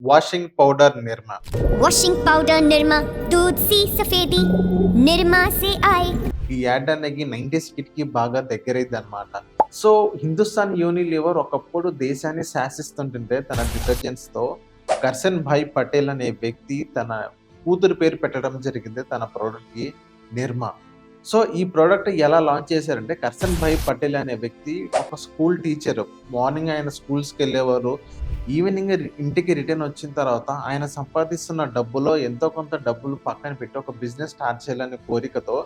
Washing powder నిర్మా. Washing powder Nirma, दूध सी सफेदी, निरमा से आए। ఈ యాడ్ అనేది 90s కిడ్‌కి బాగా దగ్గరైందనమాట. సో, హిందుస్థాన్ యూనిలీవర్ ఒకప్పుడు దేశాన్ని శాసిస్తుంటుంటే తన డిటర్జెంట్స్‌తో కర్సన్ భాయ్ పటేల్ అనే వ్యక్తి తన కూతురు పేరు పెట్టడం జరిగింది తన ప్రొడక్ట్‌కి నిర్మా. సో, ఈ ప్రొడక్ట్ ఎలా లాంచ్ చేశారంటే కర్సన్ భాయ్ పటేల్ అనే వ్యక్తి ఒక స్కూల్ టీచరు. మార్నింగ్ ఆయన స్కూల్స్‌కెళ్ళేవారు. ఈవినింగ్ ఇంటికి రిటర్న్ వచ్చిన తర్వాత ఆయన సంపాదిస్తున్న డబ్బులో ఎంతో కొంత డబ్బులు పక్కన పెట్టి ఒక బిజినెస్ స్టార్ట్ చేయాలనే కోరికతో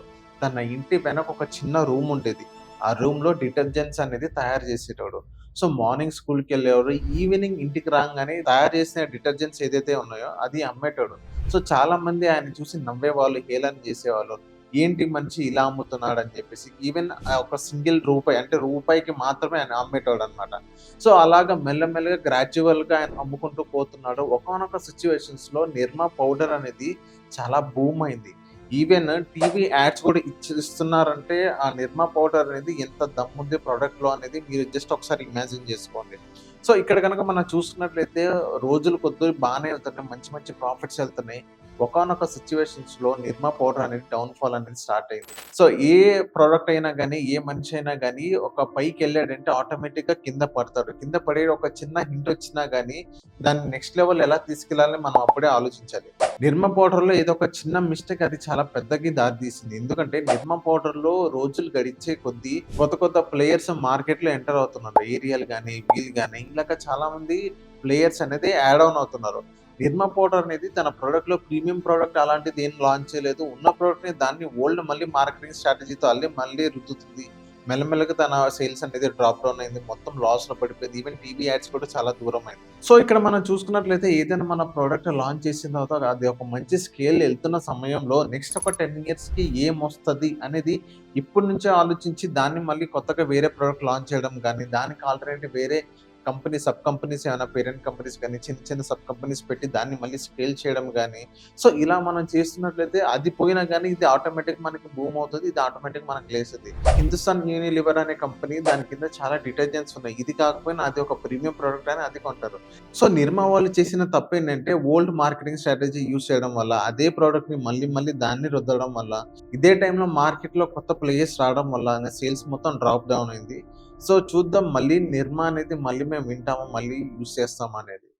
తన ఇంటి వెనక ఒక చిన్న రూమ్ ఉండేది. ఆ రూమ్‌లో డిటర్జెంట్స్ అనేది తయారు చేసేటోడు. సో, మార్నింగ్ స్కూల్‌కెళ్ళేవారు. ఈవినింగ్ ఇంటికి రాంగానే తయారు చేసిన డిటర్జెంట్స్ ఏదైతే ఉన్నాయో అది అమ్మేటోడు. సో, చాలామంది ఆయన చూసి నవ్వేవాళ్ళు, హేళన చేసేవాళ్ళు. ఏంటి మనిషి ఇలా అమ్ముతున్నాడని చెప్పేసి. ఈవెన్ ఒక సింగిల్ రూపాయి అంటే రూపాయికి మాత్రమే ఆయన అమ్మేటోడనమాట. సో, అలాగా మెల్లమెల్లగా గ్రాడ్యువల్‌గా ఆయన అమ్ముకుంటూ పోతున్నాడు. ఒకానొక సిట్యుయేషన్స్‌లో నిర్మా పౌడర్ అనేది చాలా బూమ్ అయింది. ఈవెన్ టీవీ యాడ్స్ కూడా ఇస్తున్నారంటే ఆ నిర్మా పౌడర్ అనేది ఎంత దమ్ముంది ప్రొడక్ట్‌లో అనేది మీరు జస్ట్ ఒకసారి ఇమాజిన్ చేసుకోండి. సో, ఇక్కడ గనక మనం చూసుకున్నట్లయితే రోజులు కొద్దీ బానే వెళ్తున్నాయి. మంచి మంచి ప్రాఫిట్స్ వెళ్తున్నాయి. ఒకానొక సిట్యుయేషన్స్‌లో నిర్మా పౌడర్ అనేది డౌన్‌ఫాల్ అనేది స్టార్ట్ అయింది. సో, ఏ ప్రొడక్ట్ అయినా గాని, ఏ మనిషి అయినా గాని ఒక పైకెళ్ళాడంటే ఆటోమేటిక్‌గా కింద పడతాడు. కింద పడే ఒక చిన్న హింట్ వచ్చినా గాని దాన్ని నెక్స్ట్ లెవెల్ ఎలా తీసుకెళ్ళాలని మనం అప్పుడే ఆలోచించాలి. నిర్మా పౌడర్‌లో ఏదో ఒక చిన్న మిస్టేక్ అది చాలా పెద్దకి దారితీసింది. ఎందుకంటే నిర్మా పౌడర్‌లో రోజులు గడిచే కొద్దీ కొత్త కొత్త ప్లేయర్స్ మార్కెట్‌లో ఎంటర్ అవుతున్నారు. ఏరియల్ గాని, వీళ్ళు గాని ఇలాగ చాలా మంది ప్లేయర్స్ అనేది యాడ్ ఆన్ అవుతున్నారు. నిర్మా పౌడర్ అనేది తన ప్రొడక్ట్‌లో ప్రీమియం ప్రొడక్ట్ అలాంటిది ఏం లాంచ్ చేయలేదు. ఉన్న ప్రొడక్ట్‌ని దాన్ని ఓల్డ్ మళ్ళీ మార్కెటింగ్ స్ట్రాటజీతో మళ్ళీ రుద్దుతుంది. మెల్లమెల్లగా తన సేల్స్ అనేది డ్రాప్ డౌన్ అయింది. మొత్తం లాస్‌లో పడిపోయింది. ఈవెన్ టీవీ యాడ్స్ కూడా చాలా దూరమైంది. సో, ఇక్కడ మనం చూసుకున్నట్లయితే ఏదైనా మన ప్రొడక్ట్ లాంచ్ చేసిన తర్వాత అది ఒక మంచి స్కేల్ ఎళ్తున్న సమయంలో నెక్స్ట్ ఒక 10 ఇయర్స్‌కి ఏమొస్తది అనేది ఇప్పటి నుంచే ఆలోచించి దాన్ని మళ్ళీ కొత్తగా వేరే ప్రొడక్ట్ లాంచ్ చేయడం గానీ, దానికి ఆల్టర్‌నేటివ్ వేరే కంపెనీ సబ్ కంపెనీస్ ఏమైనా పేరెంట్ కంపెనీస్ గానీ, చిన్న చిన్న సబ్ కంపెనీస్ పెట్టి దాన్ని మళ్ళీ స్కేల్ చేయడం గానీ, సో, ఇలా మనం చేస్తున్నట్లయితే అది పోయినా గానీ ఇది ఆటోమేటిక్ మనకి బూమ్ అవుతది. ఇది ఆటోమేటిక్ మనకు లేస్తది. హిందుస్థాన్ యూనిలీవర్ అనే కంపెనీ దాని కింద చాలా డిటర్జెంట్స్ ఉన్నాయి. ఇది కాకపోయినా అది ఒక ప్రీమియం ప్రొడక్ట్ అని అది కొంటారు. సో, నిర్మా వాళ్ళు చేసిన తప్పేంటంటే ఓల్డ్ మార్కెటింగ్ స్ట్రాటజీ యూజ్ చేయడం వల్ల, అదే ప్రొడక్ట్‌ని మళ్ళీ మళ్ళీ దాన్ని రుద్దడం వల్ల, ఇదే టైంలో మార్కెట్‌లో కొత్త ప్లేయర్స్ రావడం వల్ల సేల్స్ మొత్తం డ్రాప్ డౌన్ అయింది. సో, చూద్దాం మళ్ళీ నిర్మా అనేది మళ్ళీ మేము వింటాము, మళ్ళీ యూజ్ చేస్తామనేది.